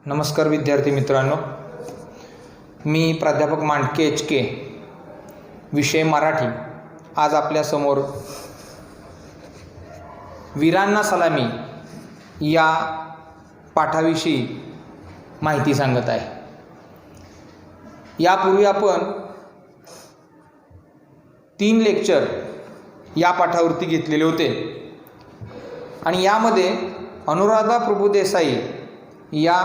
नमस्कार विद्यार्थी मित्रांनो, मी प्राध्यापक मांडके HK, विषय मराठी. आज आपल्यासमोर वीरांना सलामी या पाठाविषयी माहिती सांगत आहे. यापूर्वी आपण 3 लेक्चर या पाठावरती घेतलेले होते आणि यामध्ये अनुराधा प्रभुदेसाई या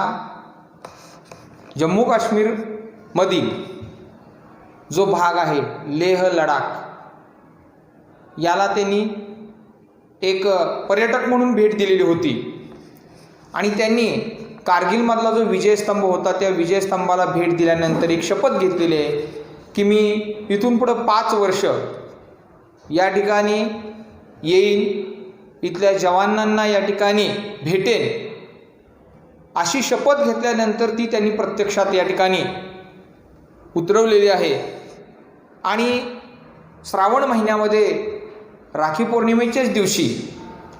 जम्मू काश्मीरमधील जो भाग आहे लेह लडाख, याला त्यांनी एक पर्यटक म्हणून भेट दिलेली होती आणि त्यांनी कारगिलमधला जो विजयस्तंभ होता त्या विजयस्तंभाला भेट दिल्यानंतर एक शपथ घेतलेली आहे की मी इथून पुढं 5 वर्ष या ठिकाणी येईन, इथल्या जवानांना या ठिकाणी भेटेन. अशी शपथ घेतल्यानंतर ती त्यांनी प्रत्यक्षात या ठिकाणी उतरवलेली आहे. आणि श्रावण महिन्यामध्ये राखी पौर्णिमेच्याच दिवशी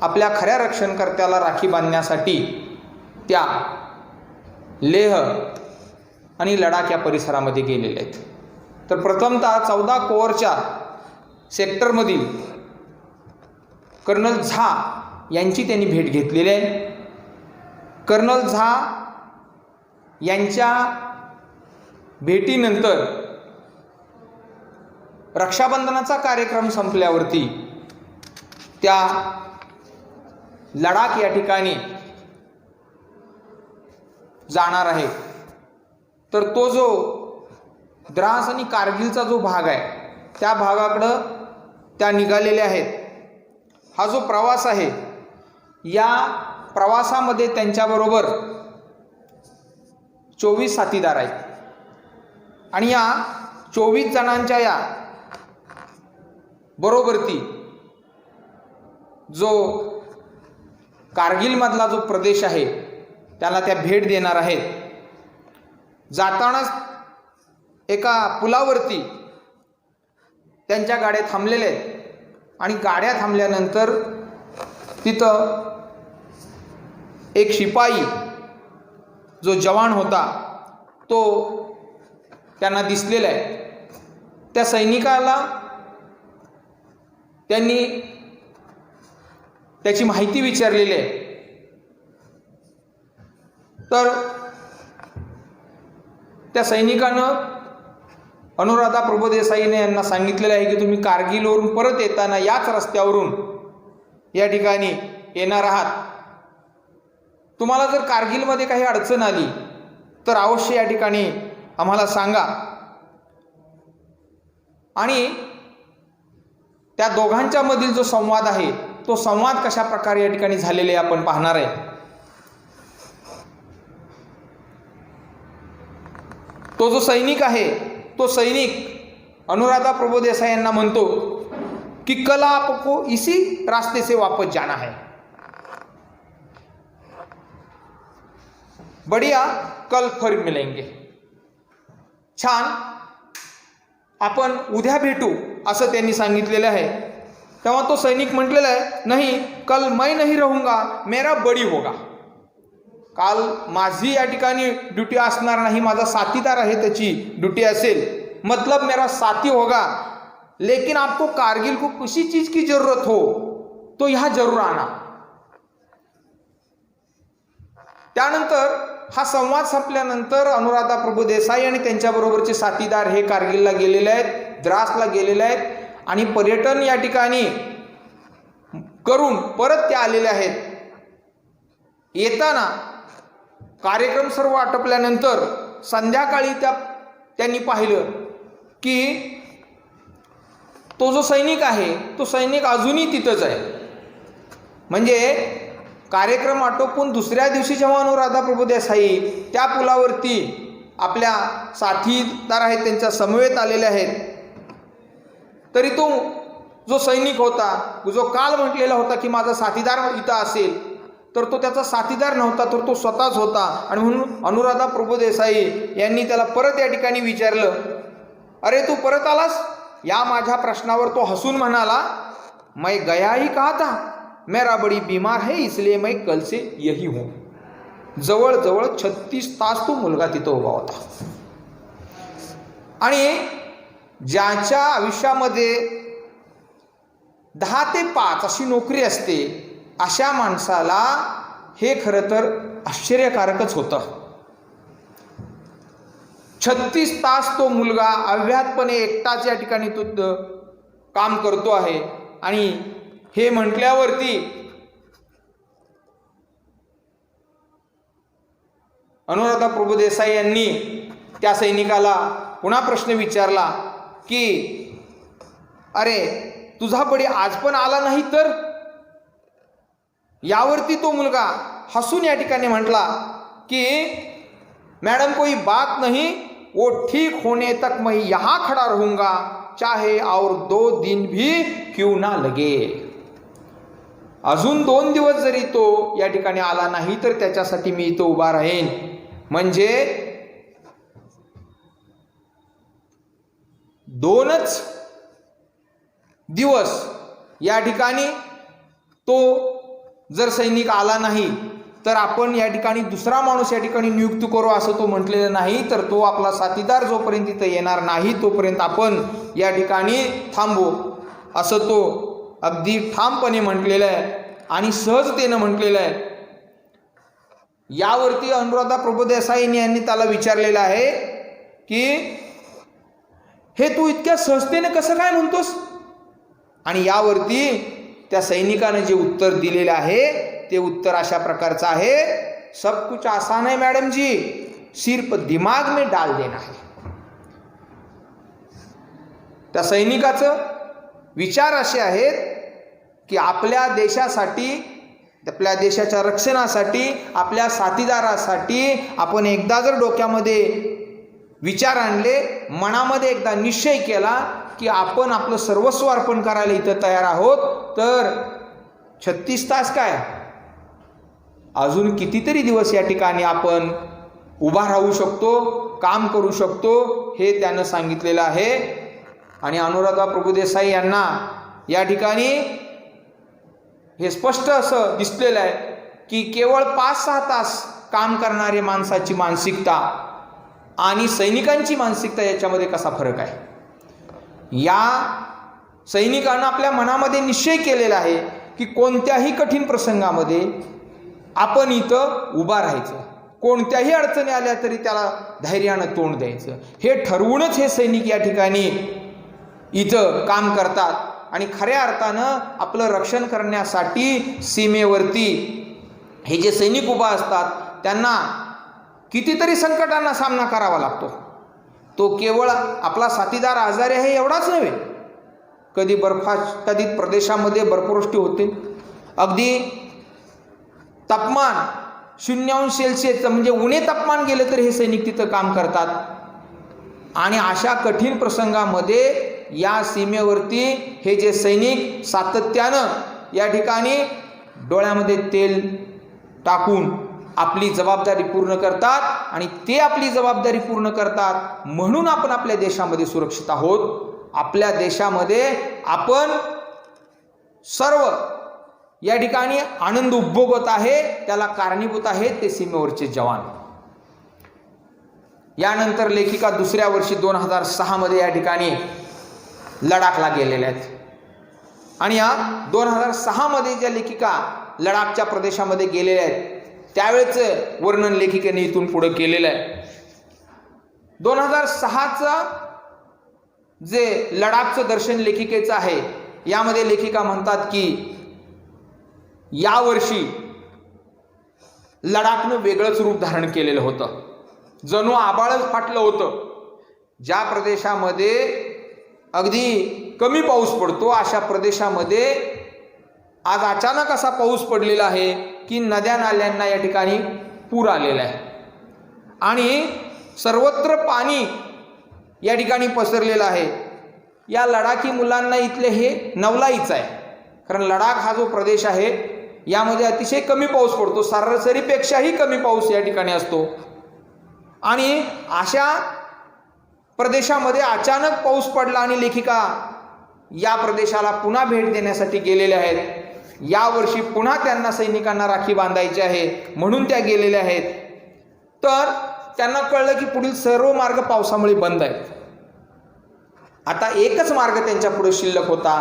आपल्या खऱ्या रक्षणकर्त्याला राखी बांधण्यासाठी त्या लेह आणि लडाख या परिसरामध्ये गेलेले आहेत. तर प्रथमतः 14 कोअरच्या सेक्टरमधील कर्नल झा यांची त्यांनी भेट घेतलेली आहे. कर्नल झा यांच्या भेटीनंतर रक्षाबंधनाचा कार्यक्रम संपल्यावरती त्या लडाख या ठिकाणी जाणार आहे. तर तो जो द्रास आणि कारगिलचा जो भाग आहे त्या भागाकडं त्या निघालेल्या आहेत. हा जो प्रवास आहे या प्रवासामध्ये त्यांच्याबरोबर 24 साथीदार आहेत आणि या 24 जणांच्या या बरोबरती जो कारगिलमधला जो प्रदेश आहे त्याला त्या भेट देणार आहेत. जातानाच एका पुलावरती त्यांच्या गाड्या थांबलेल्या आहेत आणि गाड्या थांबल्यानंतर तिथं एक शिपाई जो जवान होता तो त्यांना दिसलेला आहे. त्या सैनिकाला त्यांनी त्याची माहिती विचारलेली आहे. तर त्या सैनिकानं अनुराधा प्रभुदेसाईने यांना सांगितलेलं आहे की तुम्ही कारगिलवरून परत येताना याच रस्त्यावरून या ठिकाणी येणार आहात. तुम्हाला जर कारगिलमध्ये काही अडचण आली तर अवश्य या ठिकाणी आम्हाला सांगा. आणि त्या दोघांच्या मधील जो संवाद आहे तो संवाद कशा प्रकारे या ठिकाणी झालेले आपण पाहणार आहे. तो जो सैनिक आहे तो सैनिक अनुराधा प्रभुदेसाई यांना म्हणतो की कल आपको इसी रास्ते से वापस जाना है. बढ़िया, कल फिर मिलेंगे. छान, आपण उद्या भेटू असं त्यांनी सांगितलेलं आहे. तेव्हा तो सैनिक म्हटलेला आहे नाही, कल मैं नहीं रहूंगा, मेरा बडी होगा. काल माझी या ठिकाणी ड्यूटी असणार नाही, माझा साथीदार आहे त्याची ड्यूटी असेल, मतलब मेरा साथी होगा. लेकिन आपको कारगिल को किसी चीज की जरूरत हो तो यहाँ जरूर आना. त्यानंतर हा संवाद संपल्यानंतर अनुराधा प्रभुदेसाई आणि त्यांच्याबरोबरचे साथीदार हे कारगिलला गेलेले आहेत, द्रासला गेलेले आहेत आणि पर्यटन या ठिकाणी करून परत ते आलेले आहेत. येताना कार्यक्रम सर्व आटोपल्यानंतर संध्याकाळी त्यांनी पाहिलं की तो जो सैनिक आहे तो सैनिक अजूनही तिथंच आहे. म्हणजे कार्यक्रम आटोपून दुसऱ्या दिवशी जेव्हा अनुराधा प्रभुदेसाई त्या पुलावरती आपल्या साथीदार आहेत त्यांच्या समवेत आलेले आहेत, तरी तो जो सैनिक होता जो काल म्हटलेला होता की माझा साथीदार इथं असेल, तर तो त्याचा साथीदार नव्हता, तर तो स्वतःच होता. आणि म्हणून अनुराधा प्रभुदेसाई यांनी त्याला परत या ठिकाणी विचारलं, अरे तू परत आलास? या माझ्या प्रश्नावर तो हसून म्हणाला, मैं गया ही कहा था, मेरा बड़ी बीमार है इसलिए मैं कल से यही हूँ. जवळजवळ 36 तास तो मुलगा तिथं उभा होता. आणि ज्याच्या आयुष्यामध्ये 10 ते 5 अशी नोकरी असते, अशा माणसाला हे खरं तर आश्चर्यकारकच होतं. 36 तास तो मुलगा अव्याहतपणे एकटाच या ठिकाणी तो काम करतो आहे. आणि हे म्हटल्यावरती अनुराधा प्रभुदेसाई यांनी त्या सैनिकाला पुन्हा प्रश्न विचारला की अरे तुझा बडी आज पण आला नाही तर? यावरती तो मुलगा हसून या ठिकाणी म्हटला की मैडम कोई बात नहीं, वो ठीक होने तक मैं यहाँ खड़ा रहूंगा, चाहे और 2 दिन भी क्यों ना लगे. अजून 2 दिवस जरी तो या ठिकाणी आला नाही तर त्याच्यासाठी मी इथं उभा राहीन. म्हणजे 2च दिवस या ठिकाणी तो जर सैनिक आला नाही तर आपण या ठिकाणी दुसरा माणूस या ठिकाणी नियुक्त करू असं तो म्हटलेलं नाही. तर तो आपला साथीदार जोपर्यंत इथं येणार नाही तोपर्यंत आपण या ठिकाणी थांबू असं तो अगदी ठामपणे म्हटलेलं आहे आणि सहजतेनं म्हटलेलं आहे. यावरती अनुराधा प्रभुदेसाई यांनी त्याला विचारलेलं आहे की हे तू इतक्या सहजतेने कसं काय म्हणतोस? आणि यावरती त्या सैनिकाने जे उत्तर दिलेलं आहे ते उत्तर अशा प्रकारचं आहे, सब कुछ आसान है मैडम जी, सिर्फ दिमाग में डाल देना है. त्या सैनिकाचं विचार असे आहेत की आपल्या देशासाठी, आपल्या देशाच्या रक्षणासाठी, आपल्या साथीदारासाठी आपण एकदा जर डोक्यामध्ये विचार आणले, मनामध्ये एकदा निश्चय केला की आपण आपलं सर्वस्व अर्पण करायला इथं तयार आहोत, तर 36 तास काय, अजून कितीतरी दिवस या ठिकाणी आपण उभा राहू शकतो, काम करू शकतो, हे त्यानं सांगितलेलं आहे. आणि अनुराधा प्रभुदेसाई यांना या ठिकाणी हे स्पष्ट असं दिसलेलं आहे की केवळ 5-6 तास काम करणारे माणसाची मानसिकता आणि सैनिकांची मानसिकता याच्यामध्ये कसा फरक आहे. या सैनिकांना आपल्या मनामध्ये निश्चय केलेला आहे की कोणत्याही कठीण प्रसंगामध्ये आपण इथं उभा राहायचं, कोणत्याही अडचणी आल्या तरी त्याला धैर्यानं तोंड द्यायचं, हे ठरवूनच हे सैनिक या ठिकाणी इथं काम करतात. आणि खऱ्या अर्थानं आपलं रक्षण करण्यासाठी सीमेवरती हे जे सैनिक उभा असतात त्यांना कितीतरी संकटांना सामना करावा लागतो. तो केवळ आपला साथीदार आजारी आहे एवढाच नव्हे, कधी कधी प्रदेशामध्ये बर्फवृष्टी होते, अगदी तापमान 0°C म्हणजे उणे तापमान गेलं तर हे सैनिक तिथं काम करतात. आणि अशा कठीण प्रसंगामध्ये या सीमेवरती हे जे सैनिक सातत्यानं या ठिकाणी डोळ्यामध्ये तेल टाकून आपली जबाबदारी पूर्ण करतात. आणि ते आपली जबाबदारी पूर्ण करतात म्हणून आपण आपल्या देशामध्ये सुरक्षित आहोत. आपल्या देशामध्ये आपण सर्व या ठिकाणी आनंद उपभोगत आहे, त्याला कारणीभूत आहेत ते सीमेवरचे जवान. यानंतर लेखिका दुसऱ्या वर्षी 2006 मध्ये या ठिकाणी लडाखला गेलेल्या आहेत. आणि या 2006 मध्ये ज्या लेखिका लडाखच्या प्रदेशामध्ये गेलेल्या आहेत त्यावेळेचं वर्णन लेखिकेने इथून पुढे केलेलं आहे. 2006चं जे लडाखचं दर्शन लेखिकेचं आहे यामध्ये लेखिका म्हणतात की यावर्षी लडाखनं वेगळंच रूप धारण केलेलं होतं, जणू आभाळच फाटलं होतं. ज्या प्रदेशामध्ये अगदी कमी पाऊस पडतो अशा प्रदेशामध्ये आज अचानक असा पाऊस पडलेला आहे की नद्या नाल्यांना या ठिकाणी पूर आलेला आहे आणि सर्वत्र पाणी या ठिकाणी पसरलेलं आहे. या लडाखी मुलांना इथले हे नवलाईच आहे, कारण लडाख हा जो प्रदेश आहे यामध्ये अतिशय कमी पाऊस पडतो, सरासरीपेक्षाही कमी पाऊस या ठिकाणी असतो. आणि अशा प्रदेशामध्ये अचानक पाऊस पडला आणि लेखिका या प्रदेशाला पुन्हा भेट देण्यासाठी गेलेल्या आहेत. यावर्षी पुन्हा त्यांना सैनिकांना राखी बांधायची आहे म्हणून त्या गेलेल्या आहेत. तर त्यांना कळलं की पुढील सर्व मार्ग पावसामुळे बंद आहेत. आता एकच मार्ग त्यांच्या पुढे शिल्लक होता,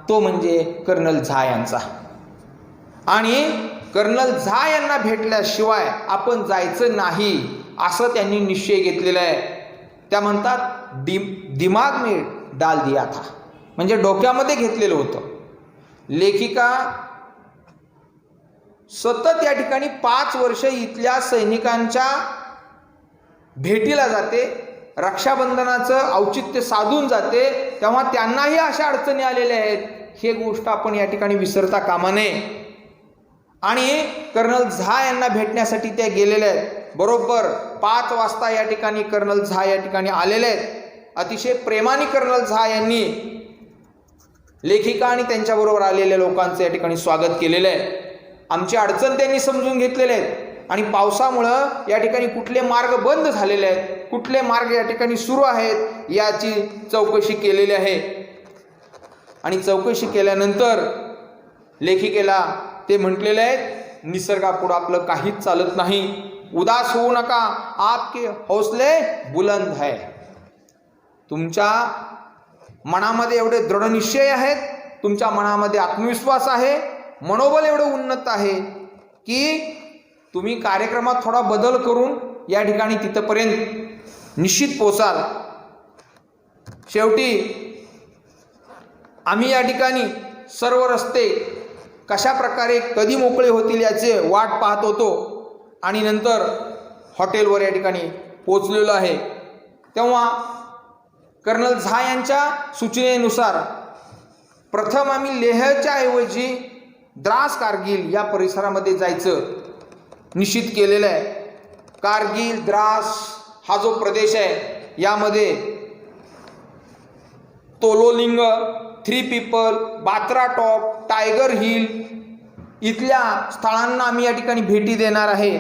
तो म्हणजे कर्नल झा यांचा. आणि कर्नल झा यांना भेटल्याशिवाय आपण जायचं नाही असं त्यांनी निश्चय घेतलेला आहे. त्या म्हणतात दिमाग में डाल दिया था, म्हणजे डोक्यामध्ये घेतलेलं होतं. लेखिका सतत या ठिकाणी 5 वर्ष इथल्या सैनिकांच्या भेटीला जाते, रक्षाबंधनाचं औचित्य साधून जाते, तेव्हा त्यांनाही अशा अडचणी आलेल्या आहेत. हे गोष्ट आपण या ठिकाणी विसरता कामा नये. आणि कर्नल झा यांना भेटण्यासाठी त्या गेलेल्या आहेत. बरोबर 5 वाजता या ठिकाणी कर्नल झा या ठिकाणी आलेले आहेत. अतिशय प्रेमाने कर्नल झा यांनी लेखिका आणि त्यांच्याबरोबर आलेल्या लोकांचं या ठिकाणी स्वागत केलेलं आहे. आमची अडचण त्यांनी समजून घेतलेले आहेत आणि पावसामुळं या ठिकाणी कुठले मार्ग बंद झालेले आहेत, कुठले मार्ग या ठिकाणी सुरू आहेत याची चौकशी केलेली आहे. आणि चौकशी केल्यानंतर लेखिकेला ते म्हटलेले आहेत, निसर्गापुढं आपलं काहीच चालत नाही, उदास होऊ नका, आपके हौसले बुलंद है. तुमच्या मनामध्ये एवढे दृढ निश्चय आहेत, तुमच्या मनामध्ये आत्मविश्वास आहे, मनोबल एवढं उन्नत आहे की तुम्ही कार्यक्रमात थोडा बदल करून या ठिकाणी तिथपर्यंत निश्चित पोचाल. शेवटी आम्ही या ठिकाणी सर्व रस्ते कशा प्रकारे कधी मोकळे होतील याचे वाट पाहत होतो आणि नंतर हॉटेलवर या ठिकाणी पोचलेलो आहे. तेव्हा कर्नल झा यांच्या सूचनेनुसार प्रथम आम्ही लेहच्या ऐवजी द्रास कारगिल या परिसरामध्ये जायचं निश्चित केलेलं आहे. कारगिल द्रास हा जो प्रदेश आहे यामध्ये Tololing, 3 people, Batra top, tiger hill इथल्या स्थळांना आम्ही या ठिकाणी भेटी देणार आहे.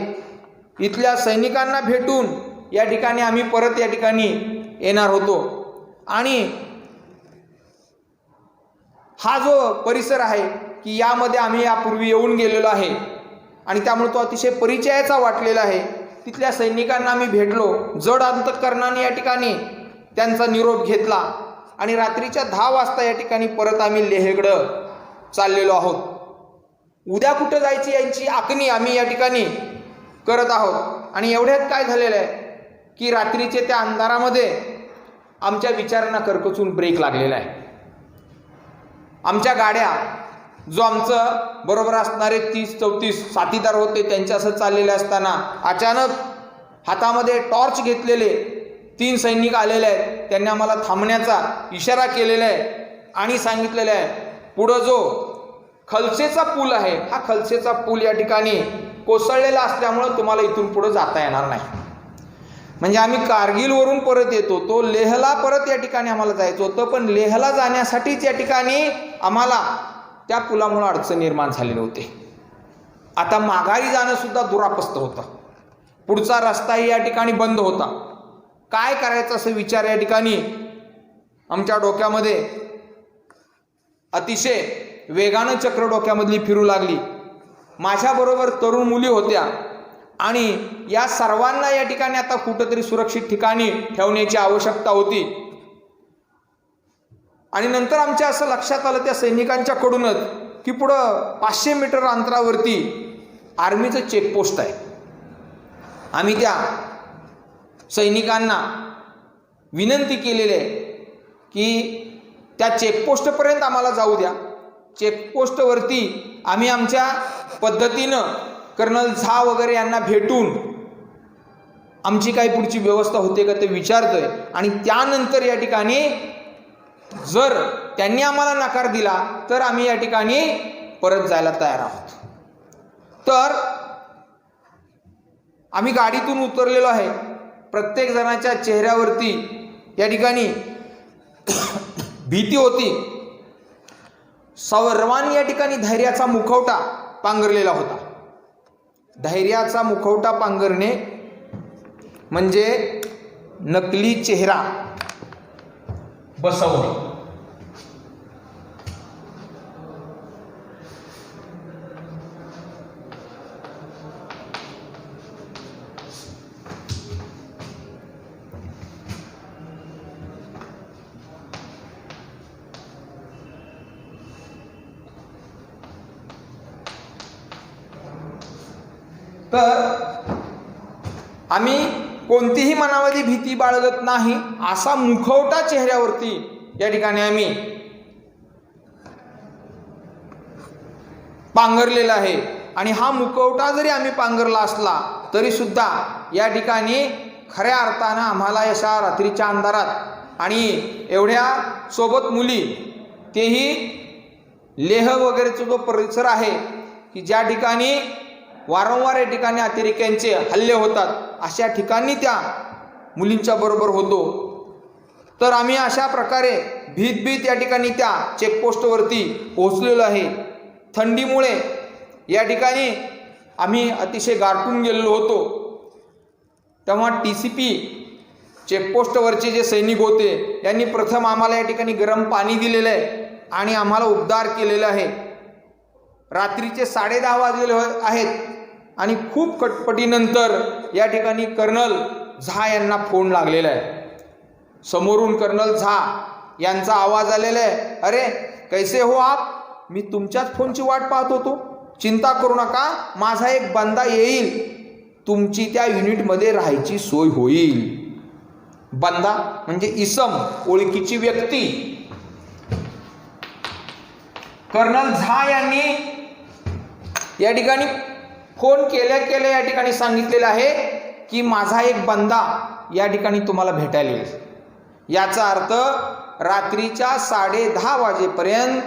इथल्या सैनिकांना भेटून या ठिकाणी आम्ही परत या ठिकाणी येणार होतो. आणि हा जो परिसर आहे की यामध्ये आम्ही यापूर्वी येऊन गेलेलो आहे आणि त्यामुळे तो अतिशय परिचयाचा वाटलेला आहे. तिथल्या सैनिकांना आम्ही भेटलो, जड अंतःकरणाने या ठिकाणी त्यांचा निरोप घेतला आणि रात्रीच्या 10 वाजता या ठिकाणी परत आम्ही लेहकडं चाललेलो आहोत. उद्या कुठं जायची यांची आखणी आम्ही या ठिकाणी करत आहोत. आणि एवढ्यात काय झालेलं आहे की रात्रीचे त्या अंधारामध्ये आमच्या विचारांना करकचून ब्रेक लागलेला आहे. आमच्या गाड्या जो आमचं बरोबर असणारे 30-34 साथीदार होते त्यांच्यासह चाललेले असताना अचानक हातामध्ये टॉर्च घेतलेले 3 सैनिक आलेले आहेत. त्यांनी आम्हाला थांबण्याचा इशारा केलेला आहे आणि सांगितलेलं आहे पुढं जो खलसेचा पूल आहे हा खलसेचा पूल या ठिकाणी कोसळलेला असल्यामुळं तुम्हाला इथून पुढं जाता येणार नाही. म्हणजे आम्ही कारगिलवरून परत येतो, तो लेहला परत या ठिकाणी आम्हाला जायचं होतं, पण लेहला जाण्यासाठीच या ठिकाणी आम्हाला त्या पुलामुळे अडचण निर्माण झालेली होती. आता माघारी जाणं सुद्धा दुरापस्त होतं, पुढचा रस्ताही या ठिकाणी बंद होता. काय करायचं असं विचार या ठिकाणी आमच्या डोक्यामध्ये अतिशय वेगानं चक्र डोक्यामधली फिरू लागली. माझ्याबरोबर तरुण मुली होत्या आणि या सर्वांना या ठिकाणी आता कुठंतरी सुरक्षित ठिकाणी ठेवण्याची आवश्यकता होती. आणि नंतर आमच्या असं लक्षात आलं त्या सैनिकांच्याकडूनच की पुढं 500 मीटर अंतरावरती आर्मीचं चेकपोस्ट आहे. आम्ही त्या सैनिकांना विनंती केलेली आहे की त्या चेकपोस्टपर्यंत आम्हाला जाऊ द्या. चेकपोस्टवरती आम्ही आमच्या पद्धतीनं कर्नल झा वगैरे यांना भेटून आमची काही पुढची व्यवस्था होते का ते विचारतोय. आणि त्यानंतर या ठिकाणी जर त्यांनी आम्हाला नकार दिला तर आम्ही या ठिकाणी परत जायला तयार आहोत. तर आम्ही गाडीतून उतरलेलो आहे. प्रत्येक जणाच्या चेहऱ्यावरती या ठिकाणी भीती होती. सर्वांनी या ठिकाणी धैर्याचा मुखवटा पांघरलेला होता. धैर्याचा मुखवटा पांघरणे म्हणजे नकली चेहरा बसवणे. तर आम्ही कोणतीही मनामध्ये भीती बाळगत नाही असा मुखवटा चेहऱ्यावरती या ठिकाणी आम्ही पांघरलेला आहे. आणि हा मुखवटा जरी आम्ही पांघरला असला तरी सुद्धा या ठिकाणी खऱ्या अर्थानं आम्हाला अशा रात्रीच्या अंधारात आणि एवढ्या सोबत मुली, तेही लेह वगैरेचा जो परिसर आहे की ज्या ठिकाणी वारंवार या ठिकाणी अतिरेक्यांचे हल्ले होतात, अशा ठिकाणी त्या मुलींच्या बरोबर होतो. तर आम्ही अशा प्रकारे भीत या ठिकाणी त्या चेकपोस्टवरती पोहोचलेलो आहे. थंडीमुळे या ठिकाणी आम्ही अतिशय गारठून गेलेलो होतो. तेव्हा TCP चेकपोस्टवरचे जे सैनिक होते यांनी प्रथम आम्हाला या ठिकाणी गरम पाणी दिलेलं आहे आणि आम्हाला उबदार केलेलं आहे. रात्रीचे 10:30 वाजलेले आहेत आणि खूप कटपटीनंतर या ठिकाणी कर्नल झा यांना फोन लागलेला आहे. समोरून कर्नल झा यांचा आवाज आलेला आहे, अरे कैसे हो आप, मी तुमच्याच फोनची वाट पाहत होतो. चिंता करू नका, माझा एक बंदा येईल, तुमची त्या युनिटमध्ये राहायची सोय होईल. बंदा म्हणजे इसम, ओळखीची व्यक्ती. कर्नल झा यांनी या ठिकाणी फोन केल्या या ठिकाणी सांगितलेलं आहे की माझा एक बंदा या ठिकाणी तुम्हाला भेटायला येईल. याचा अर्थ रात्रीच्या 10:30 वाजेपर्यंत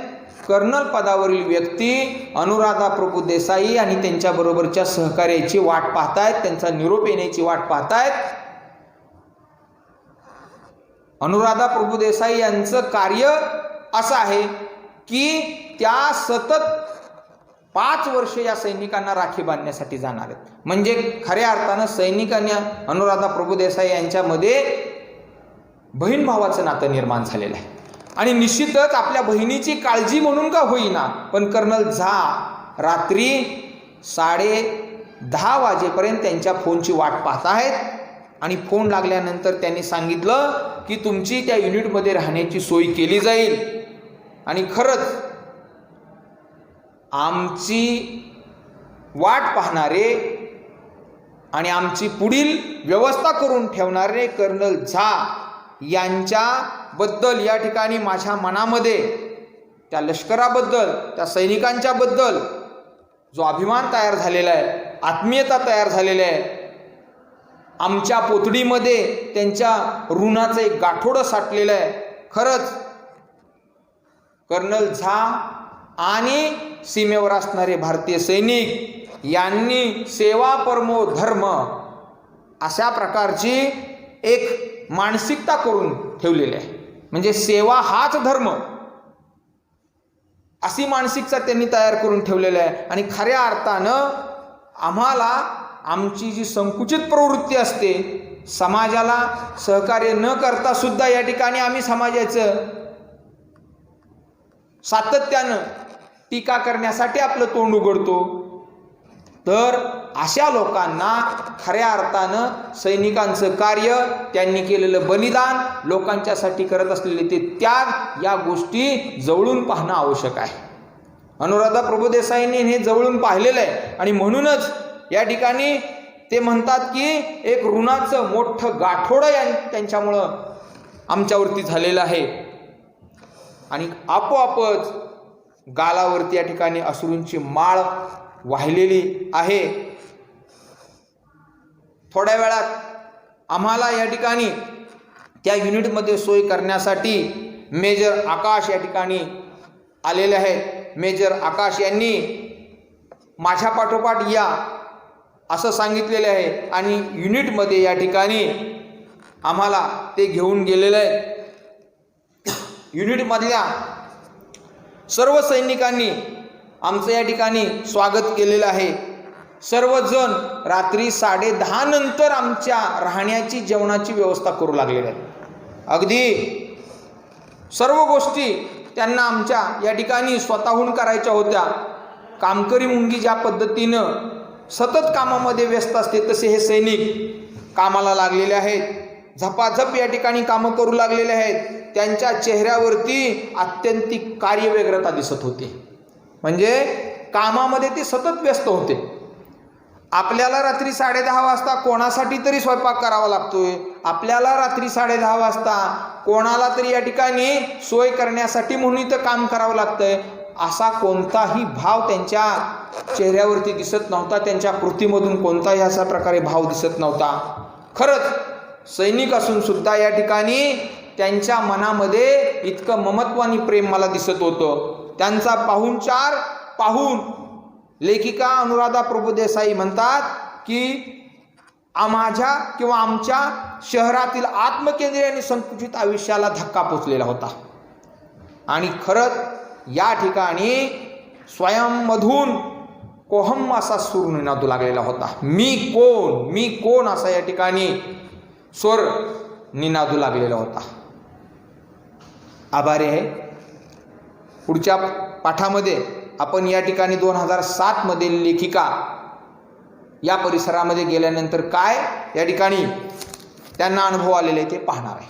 कर्नल पदावरील व्यक्ती अनुराधा प्रभू देसाई आणि त्यांच्याबरोबरच्या सहकार्याची वाट पाहतायत, त्यांचा निरोप येण्याची वाट पाहतायत. अनुराधा प्रभू देसाई यांचं कार्य असं आहे की त्या सतत 5 वर्ष या सैनिकांना राखी बांधण्यासाठी जाणार आहेत. म्हणजे खऱ्या अर्थानं सैनिकांनी अनुराधा प्रभू देसाई यांच्यामध्ये बहीण भावाचं नातं निर्माण झालेलं आहे. आणि निश्चितच आपल्या बहिणीची काळजी म्हणून का होईना, पण कर्नल झा रात्री 10:30 वाजेपर्यंत त्यांच्या फोनची वाट पाहत आहेत. आणि फोन लागल्यानंतर त्यांनी सांगितलं की तुमची त्या युनिटमध्ये राहण्याची सोय केली जाईल. आणि खरंच आमची वाट पाहणारे आणि आमची पुढील व्यवस्था करून ठेवणारे कर्नल झा यांच्याबद्दल या ठिकाणी माझ्या मनामध्ये त्या लष्कराबद्दल, त्या सैनिकांच्याबद्दल जो अभिमान तयार झालेला आहे, आत्मीयता तयार झालेली आहे. आमच्या पोतडीमध्ये त्यांच्या ऋणाचं एक गाठोडं साठलेलं आहे. खरंच कर्नल झा आणि सीमेवर असणारे भारतीय सैनिक यांनी सेवा परमो धर्म अशा प्रकारची एक मानसिकता करून ठेवलेली आहे. म्हणजे सेवा हाच धर्म, अशी मानसिकता त्यांनी तयार करून ठेवलेली आहे. आणि खऱ्या अर्थानं आम्हाला आमची जी संकुचित प्रवृत्ती असते, समाजाला सहकार्य न करता सुद्धा या ठिकाणी आम्ही समाजाचं सातत्यानं टीका करण्यासाठी आपलं तोंड उघडतो, तर अशा लोकांना खऱ्या अर्थानं सैनिकांचं कार्य, त्यांनी केलेलं बलिदान, लोकांच्यासाठी करत असलेले ते त्याग, या गोष्टी जवळून पाहणं आवश्यक आहे. अनुराधा प्रभू देसाईंनी हे जवळून पाहिलेलं आहे. आणि म्हणूनच या ठिकाणी ते म्हणतात की एक ऋणाचं मोठं गाठोडं त्यांच्यामुळं आमच्यावरती झालेलं आहे. आणि आपोआपच गालावरती या ठिकाणी अश्रूंची माळ वाहिलेली आहे. थोड्या वेळात आम्हाला या ठिकाणी त्या युनिटमध्ये सोय करण्यासाठी मेजर आकाश या ठिकाणी आलेले आहेत. मेजर आकाश यांनी माझ्या पाठोपाठ या असं सांगितलेले आहे आणि युनिटमध्ये या ठिकाणी आम्हाला ते घेऊन गेलेले आहेत. युनिटमधल्या सर्व सैनिकांनी आमचं या ठिकाणी स्वागत केलेलं आहे. सर्वजण रात्री 10:30 नंतर आमच्या राहण्याची, जेवणाची व्यवस्था करू लागलेल्या आहेत. अगदी सर्व गोष्टी त्यांना आमच्या या ठिकाणी स्वतःहून करायच्या होत्या. कामकरी मुंगी ज्या पद्धतीनं सतत कामामध्ये व्यस्त असते, तसे हे सैनिक कामाला लागलेले आहेत. झपाझप या ठिकाणी कामं करू लागलेले आहेत. त्यांच्या चेहऱ्यावरती आत्यंतिक कार्यव्यग्रता दिसत होती. म्हणजे कामामध्ये ते सतत व्यस्त होते. आपल्याला रात्री 10:30 वाजता कोणासाठी तरी स्वयंपाक करावा लागतोय, आपल्याला रात्री 10:30 वाजता कोणाला तरी या ठिकाणी सोय करण्यासाठी म्हणून इथं काम करावं लागतंय, असा कोणताही भाव त्यांच्या चेहऱ्यावरती दिसत नव्हता, त्यांच्या कृतीमधून कोणताही अशा प्रकारे भाव दिसत नव्हता. खरंच सैनिक असून सुद्धा या ठिकाणी त्यांच्या मनामध्ये इतकं ममत्व आणि प्रेम मला दिसत होतं. त्यांचा पाहुणचार पाहून लेखिका अनुराधा प्रभुदेसाई म्हणतात की माझ्या किंवा आमच्या शहरातील आत्मकेंद्रीय आणि संकुचित आयुष्याला धक्का पोचलेला होता. आणि खरंच या ठिकाणी स्वयंमधून कोहम असा सूर निनादू लागलेला होता. मी कोण असा या ठिकाणी स्वर निनादू लागलेला होता. आभारी आहे. पुढच्या पाठामध्ये आपण या ठिकाणी 2007 मधील लेखिका या परिसरामध्ये गेल्यानंतर काय या ठिकाणी त्यांना अनुभव आलेले ते पाहणार आहे.